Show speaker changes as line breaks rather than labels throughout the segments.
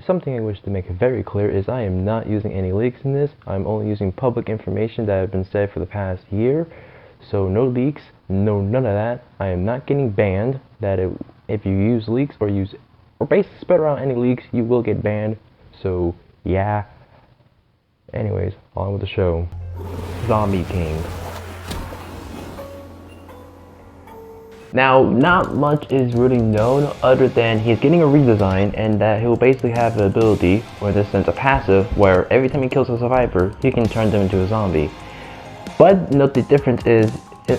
something I wish to make very clear is I am not using any leaks in this. I'm only using public information that have been said for the past year. So no leaks, no none of that. I am not getting banned. If you use leaks or basically spread around any leaks, you will get banned. So yeah. Anyways, on with the show. Zombie King. Now, not much is really known other than he's getting a redesign and that he'll basically have the ability, or in this sense a passive, where every time he kills a survivor, he can turn them into a zombie. But note the difference is,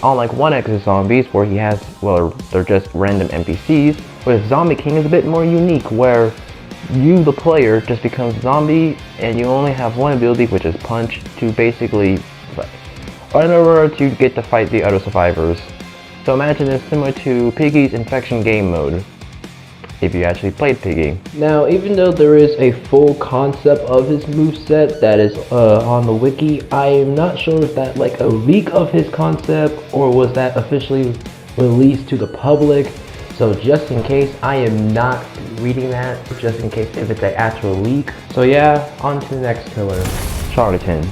unlike 1X's zombies where he has, well, they're just random NPCs, with Zombie King is a bit more unique where you, the player, just becomes zombie and you only have one ability, which is punch, to basically, in order to get to fight the other survivors. So imagine it's similar to Piggy's Infection game mode, if you actually played Piggy. Now, even though there is a full concept of his moveset that is on the wiki, I am not sure if that like a leak of his concept or was that officially released to the public. So just in case, I am not reading that, just in case if it's an actual leak. So yeah, on to the next killer, Charlatan.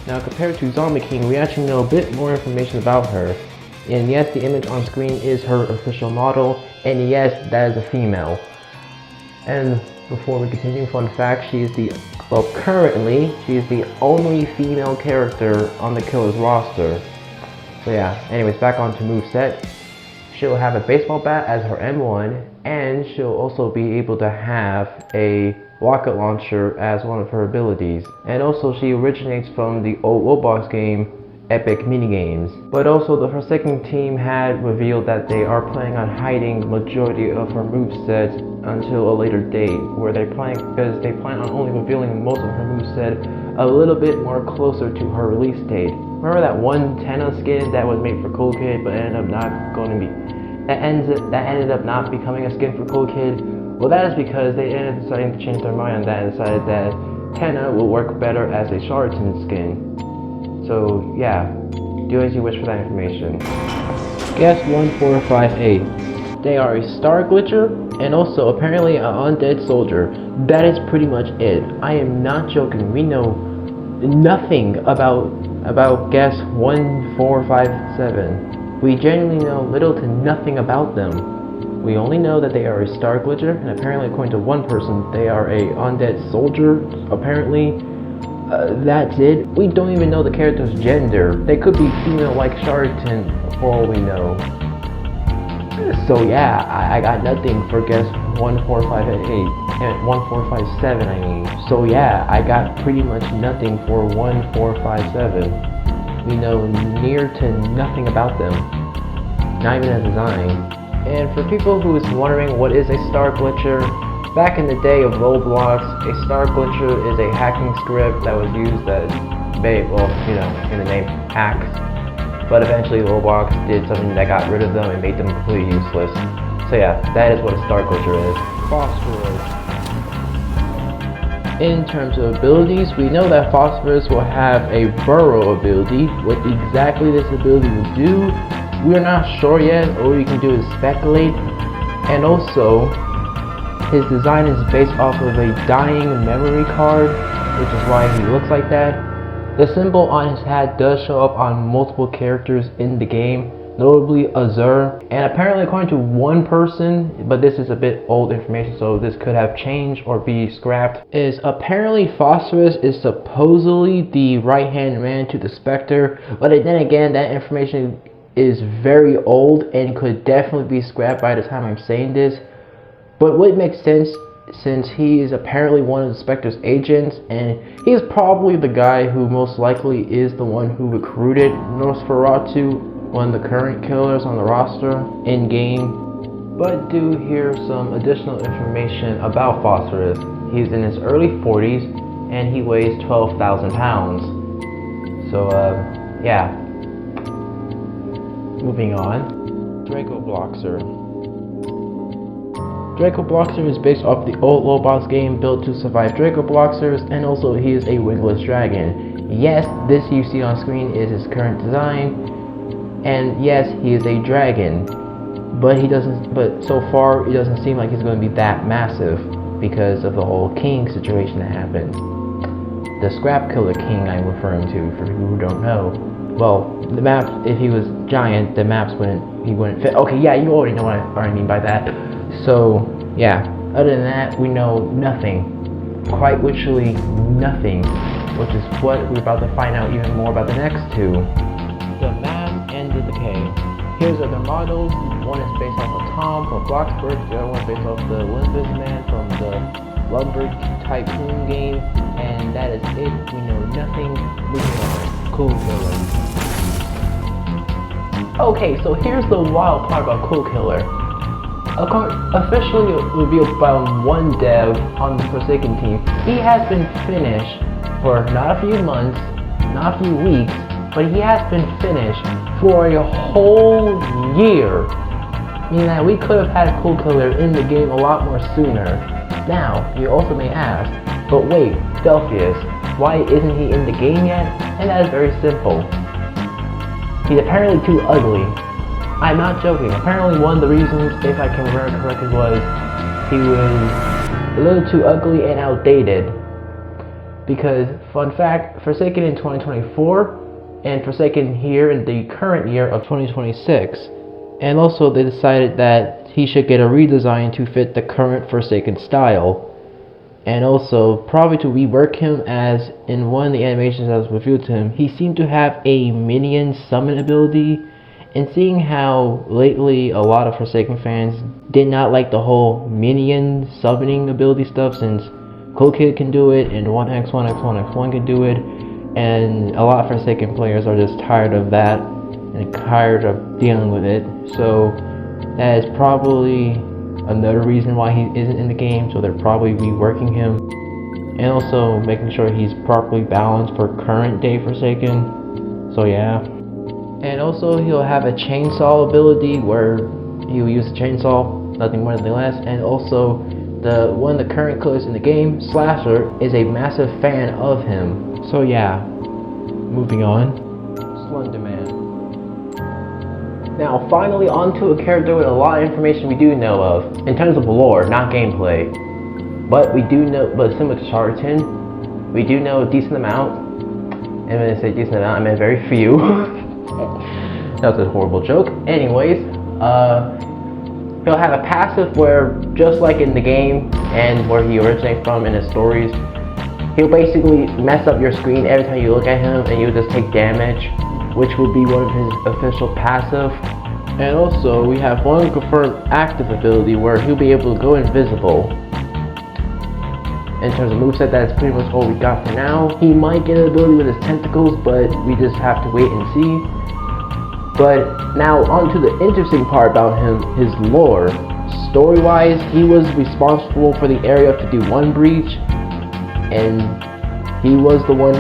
Now compared to Zombie King, we actually know a bit more information about her. And yes, the image on screen is her official model, and yes, that is a female. And before we continue, fun fact, currently, she is the only female character on the killer's roster. So yeah, anyways, back on to moveset. She'll have a baseball bat as her M1, and she'll also be able to have a rocket launcher as one of her abilities. And also she originates from the old Roblox game Epic Minigames. But also the Forsaken team had revealed that they are planning on hiding the majority of her moveset until a later date, where they plan on only revealing most of her moveset a little bit more closer to her release date. Remember that one Tenna skin that was made for Cool Kid but ended up not becoming a skin for Cool Kid? Well, that is because they ended up deciding to change their mind on that and decided that Tenna will work better as a Charlatan skin. So yeah, do as you wish for that information. Guess 1458. They are a star glitcher and also apparently an undead soldier. That is pretty much it. I am not joking. We know nothing about guess 1457. We genuinely know little to nothing about them. We only know that they are a star glitcher, and apparently according to one person, they are a undead soldier, apparently. That's it. We don't even know the character's gender. They could be female like Charlatan for all we know. So yeah, I got nothing for guess 1458 and 1457 I mean. So yeah, I got pretty much nothing for 1457. We know near to nothing about them. Not even a design. And for people who is wondering what is a star glitcher, back in the day of Roblox, a star glitcher is a hacking script that was used as, in the name, hacks. But eventually Roblox did something that got rid of them and made them completely useless. So yeah, that is what a star glitcher is. Phosphorus. In terms of abilities, we know that Phosphorus will have a burrow ability. What exactly this ability will do, we are not sure yet. All we can do is speculate. And also, his design is based off of a dying memory card, which is why he looks like that. The symbol on his hat does show up on multiple characters in the game, notably Azure. And apparently according to one person, but this is a bit old information so this could have changed or be scrapped, is apparently Phosphorus is supposedly the right-hand man to the Spectre. But then again, that information is very old and could definitely be scrapped by the time I'm saying this. But what makes sense, since he is apparently one of the Spectre's agents, and he's probably the guy who most likely is the one who recruited Nosferatu, one of the current killers on the roster in-game. But do hear some additional information about Phosphorus. He's in his early 40s, and he weighs 12,000 pounds. So, yeah. Moving on. Draco Bloxer. Draco Bloxer is based off the old Roblox game Built to Survive Draco Bloxers, and also he is a wingless dragon. Yes, this you see on screen is his current design, and yes, he is a dragon, but so far it doesn't seem like he's going to be that massive. because of the whole king situation that happened. The Scrap Killer King I'm referring to, for people who don't know. Well, the maps, if he was giant, the maps he wouldn't fit. Okay, yeah, you already know what I mean by that. So, yeah, other than that, we know nothing. Quite literally nothing, which is what we're about to find out even more about the next two. The Map and the Decay. Here's other models. One is based off of Tom from Bloxburg, the other one is based off the Olympus Man from the Lumber Tycoon game, and that is it. We know nothing. Moving on. Cool Killer. Okay, so here's the wild part about Cool Killer. Officially revealed by one dev on the Forsaken team, he has been finished for not a few months, not a few weeks, but he has been finished for a whole year. Meaning that we could have had Cool Killer in the game a lot more sooner. Now, you also may ask, but wait, Delphius, why isn't he in the game yet? And that is very simple. He's apparently too ugly. I'm not joking. Apparently one of the reasons, if I can remember correctly, was he was a little too ugly and outdated. Because, fun fact, Forsaken in 2024, and Forsaken here in the current year of 2026. And also they decided that he should get a redesign to fit the current Forsaken style. And also, probably to rework him, as in one of the animations that was revealed to him, he seemed to have a minion summon ability. And seeing how lately a lot of Forsaken fans did not like the whole minion summoning ability stuff, since Cool Kid can do it and 1x1x1x1 can do it, and a lot of Forsaken players are just tired of that and tired of dealing with it. So that is probably another reason why he isn't in the game, so they're probably reworking him. And also making sure he's properly balanced for current day Forsaken. So yeah. And also he'll have a chainsaw ability where he will use a chainsaw, nothing more, nothing less. And also one of the current killers in the game, Slasher, is a massive fan of him. So yeah, moving on. Slender Man. Now finally onto a character with a lot of information we do know of, in terms of lore, not gameplay. But we do know, but similar to Charlton, we do know a decent amount. And when I say decent amount, I meant very few. That was a horrible joke. Anyways, he'll have a passive where, just like in the game and where he originates from in his stories, he'll basically mess up your screen every time you look at him, and you'll just take damage, which will be one of his official passive. And also, we have one confirmed active ability where he'll be able to go invisible. In terms of moveset, that's pretty much all we got for now. He might get an ability with his tentacles, but we just have to wait and see. But now on to the interesting part about him, his lore. Story-wise, he was responsible for the area of 51 breach, and he was the one,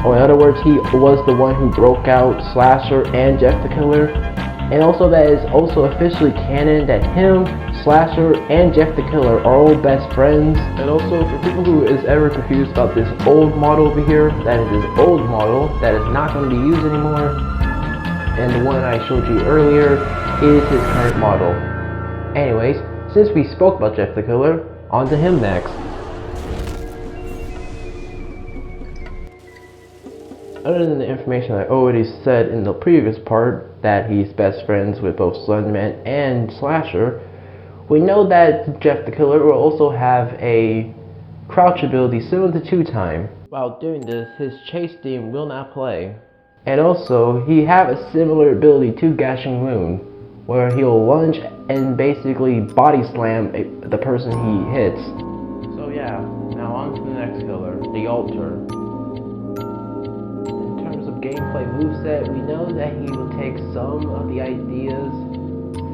or in other words, he was the one who broke out Slasher and Jeff the Killer. And also that is also officially canon that him, Slasher, and Jeff the Killer are all best friends. And also for people who is ever confused about this old model over here, that is his old model that is not going to be used anymore. And the one I showed you earlier is his current model. Anyways, since we spoke about Jeff the Killer, on to him next. Other than the information I already said in the previous part, that he's best friends with both Slenderman and Slasher, we know that Jeff the Killer will also have a crouch ability similar to Two Time. While doing this, his chase theme will not play. And also, he have a similar ability to Gashing Moon, where he'll lunge and basically body slam the person he hits. So yeah, now on to the next killer, the Altar. In terms of gameplay moveset, we know that he will take some of the ideas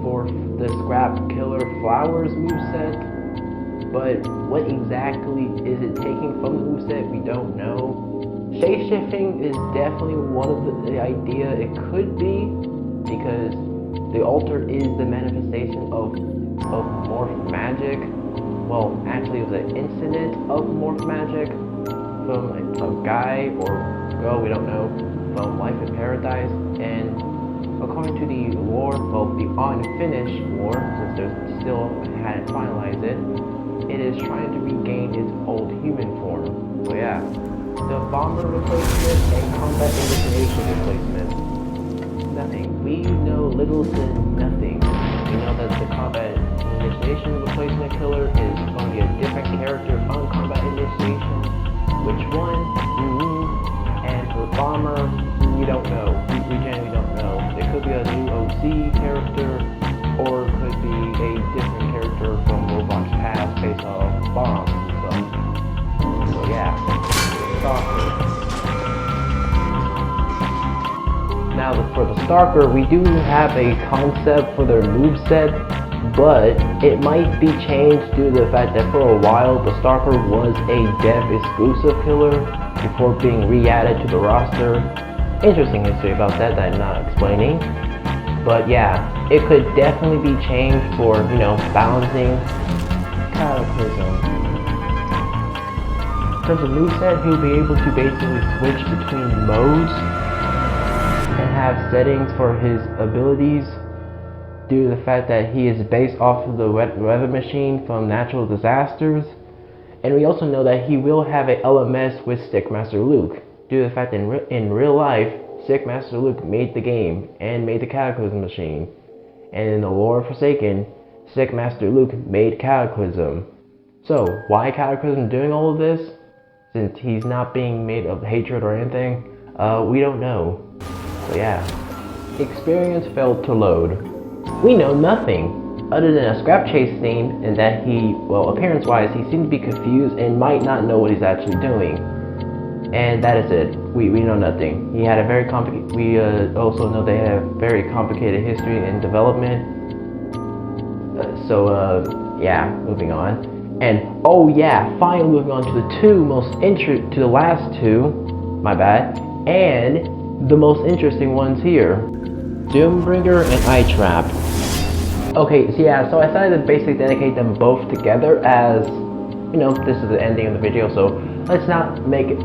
for the Scrap Killer Flowers moveset, but what exactly is it taking from the moveset, we don't know. Shape-shifting is definitely one of the idea it could be, because the Altar is the manifestation of morph magic. Well, actually it was an incident of morph magic from a guy or girl, we don't know, from Life in Paradise. And according to the lore, well, the unfinished lore, since there's still hadn't finalized it, it is trying to regain its old human form. So yeah, the bomber replacement and combat initiation replacement. Nothing. We know little to nothing. We know that the combat initiation replacement killer is going to be a different character from combat initiation. Which one? And for bomber, we don't know. We genuinely don't know. There could be a new OC character, or it could be a different character from Roblox Past based off bombs and stuff. So yeah, Stalker. Now for the Stalker, we do have a concept for their moveset, but it might be changed due to the fact that for a while the Stalker was a dev exclusive killer before being re-added to the roster. Interesting history about that I'm not explaining. But yeah, it could definitely be changed for, balancing Cataclysm. In terms of moveset, he'll be able to basically switch between modes and have settings for his abilities due to the fact that he is based off of the weather machine from natural disasters. And we also know that he will have a LMS with Stickmaster Luke due to the fact that in real life, Stickmaster Luke made the game and made the Cataclysm machine. And in the lore of Forsaken, Stickmaster Luke made Cataclysm. So, why Cataclysm doing all of this? Since he's not being made of hatred or anything, we don't know. So yeah. Experience failed to load. We know nothing, other than a scrap chase scene, and that he, appearance-wise, he seemed to be confused and might not know what he's actually doing. And that is it. We know nothing. He had a very complicated. We also know they have very complicated history and development. Yeah, moving on. And oh yeah, finally moving on to the last two. My bad. And the most interesting ones here: Doombringer and Eye Trap. Okay, so I decided to basically dedicate them both together as, this is the ending of the video, so let's not make it.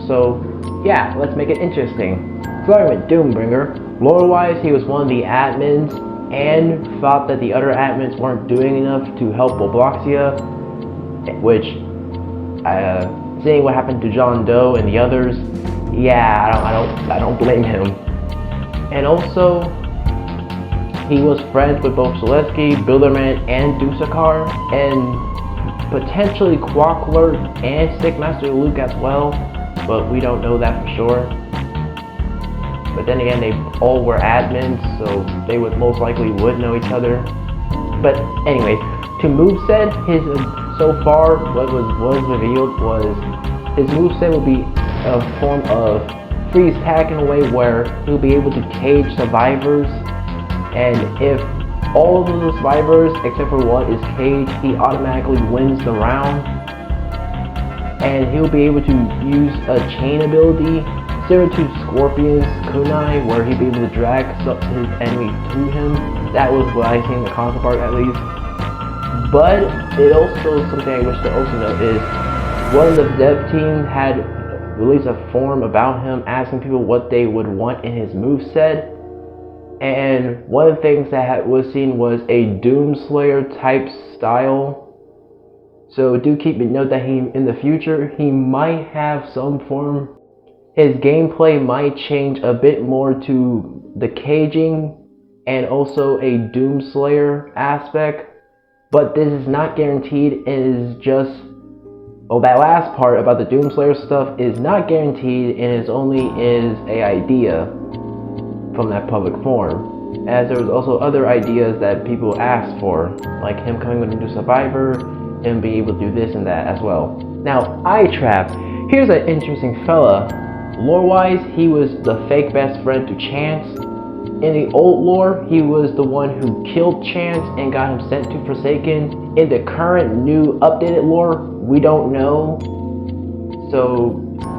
So yeah, let's make it interesting. Starting with Doombringer, lore-wise, he was one of the admins and thought that the other admins weren't doing enough to help Robloxia, which, seeing what happened to John Doe and the others, yeah, I don't blame him. And also, he was friends with both Zaleski, Bilderman, and Dusakar, and potentially Quackler and Stickmaster Luke as well, but we don't know that for sure. But then again, they all were admins, so they would most likely know each other. But anyways, to moveset, so far what was revealed was his moveset will be a form of freeze tag in a way where he'll be able to cage survivors, and if all of the survivors except for one is caged, he automatically wins the round. And he'll be able to use a chain ability similar to Scorpion's kunai, where he'll be able to drag his enemy to him. That was what I seen in the concept art at least. But it also, something I wish to also note is, one of the dev team had released a forum about him asking people what they would want in his moveset. And one of the things that was seen was a Doomslayer type style. So do keep in note that in the future, he might have some form. His gameplay might change a bit more to the caging and also a Doomslayer aspect. But this is not guaranteed. It is just, that last part about the Doomslayer stuff is not guaranteed, and it only is an idea from that public forum, as there was also other ideas that people asked for, like him coming with a new survivor, him being able to do this and that as well. Now, Eye Trap, here's an interesting fella. Lore-wise, he was the fake best friend to Chance. In the old lore, he was the one who killed Chance and got him sent to Forsaken. In the current, new, updated lore, we don't know. So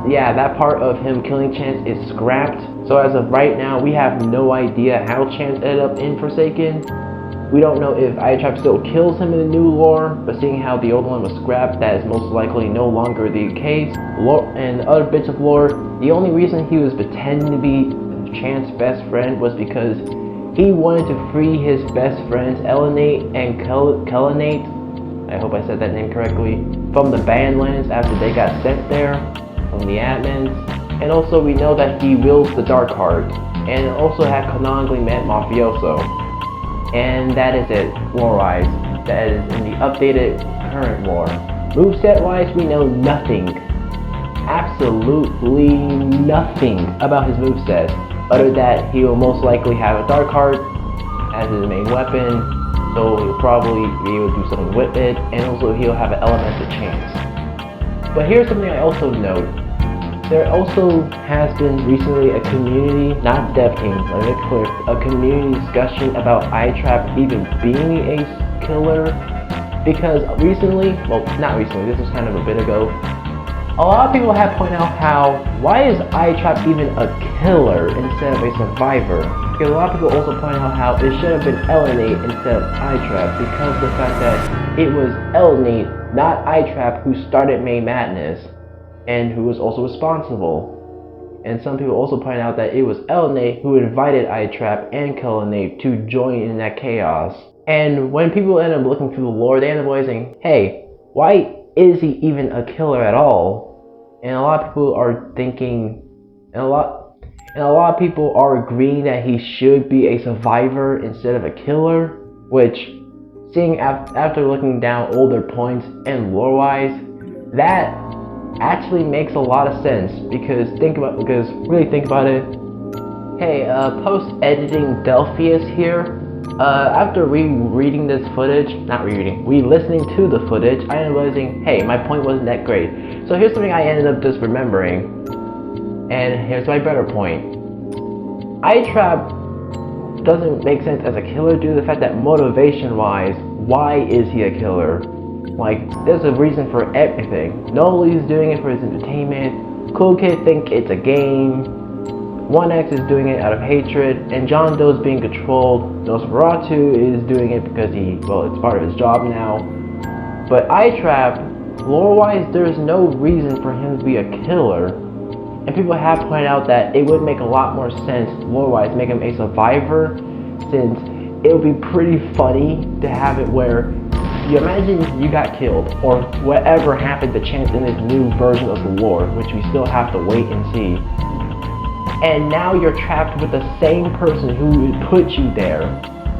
yeah, that part of him killing Chance is scrapped. So as of right now, we have no idea how Chance ended up in Forsaken. We don't know if Eye Trap still kills him in the new lore, but seeing how the old one was scrapped, that is most likely no longer the case. And other bits of lore, the only reason he was pretending to be Chance's best friend was because he wanted to free his best friends Elenate and Kellenate I hope I said that name correctly, from the Badlands after they got sent there from the admins. And also we know that he wields the Dark Heart, and also had canonically met Mafioso. And that is it, lore-wise. That is in the updated current lore. Moveset-wise, we know nothing. Absolutely nothing about his moveset, other than that he will most likely have a Dark Heart as his main weapon, so he'll probably be able to do something with it, and also he'll have an elemental chance. But here's something I also note. There also has been recently a community, not dev team, let me clear, a community discussion about iTrap even being a killer, because recently, well not recently, this was kind of a bit ago, a lot of people have pointed out how, why is iTrap even a killer instead of a survivor? Because a lot of people also point out how it should have been Elnate instead of iTrap, because of the fact that it was Elnate, not iTrap, who started May Madness, and who was also responsible. And some people also point out that it was Elnate who invited iTrap and Kellanate to join in that chaos. And when people end up looking through the lore, they end up realizing, hey, why is he even a killer at all? And a lot of people are thinking, and a lot of people are agreeing that he should be a survivor instead of a killer, which, seeing after looking down all their points and lore-wise, that actually makes a lot of sense, because really think about it. Hey, post-editing Delphius here, after rereading this footage, listening to the footage, I ended up realizing, hey, my point wasn't that great. So here's something I ended up just remembering, and here's my better point. iTrap doesn't make sense as a killer due to the fact that motivation-wise, why is he a killer? Like, there's a reason for everything. Noli's doing it for his entertainment, Cool Kid think it's a game, 1X is doing it out of hatred, and John Doe's being controlled, Nosferatu is doing it because it's part of his job now. But iTrap, lore-wise, there's no reason for him to be a killer. And people have pointed out that it would make a lot more sense, lore-wise, make him a survivor, since it would be pretty funny to have it where you imagine you got killed, or whatever happened to chance in this new version of the lore, which we still have to wait and see. And now you're trapped with the same person who put you there.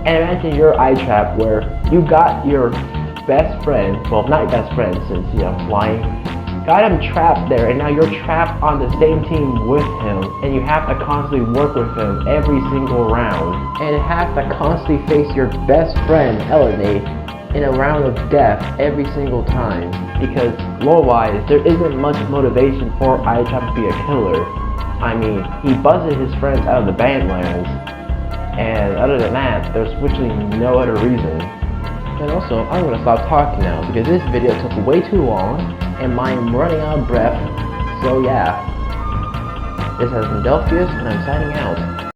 And imagine your iTrap where you got your best friend, well not your best friend since I'm lying, got him trapped there, and now you're trapped on the same team with him, and you have to constantly work with him every single round, and have to constantly face your best friend, Elnate, in a round of death every single time, because lore-wise, there isn't much motivation for iTrap to be a killer. I mean, he busted his friends out of the Badlands, and other than that, there's literally no other reason. And also, I'm gonna stop talking now, because this video took way too long, and I'm running out of breath, so yeah. This has been Delphius, and I'm signing out.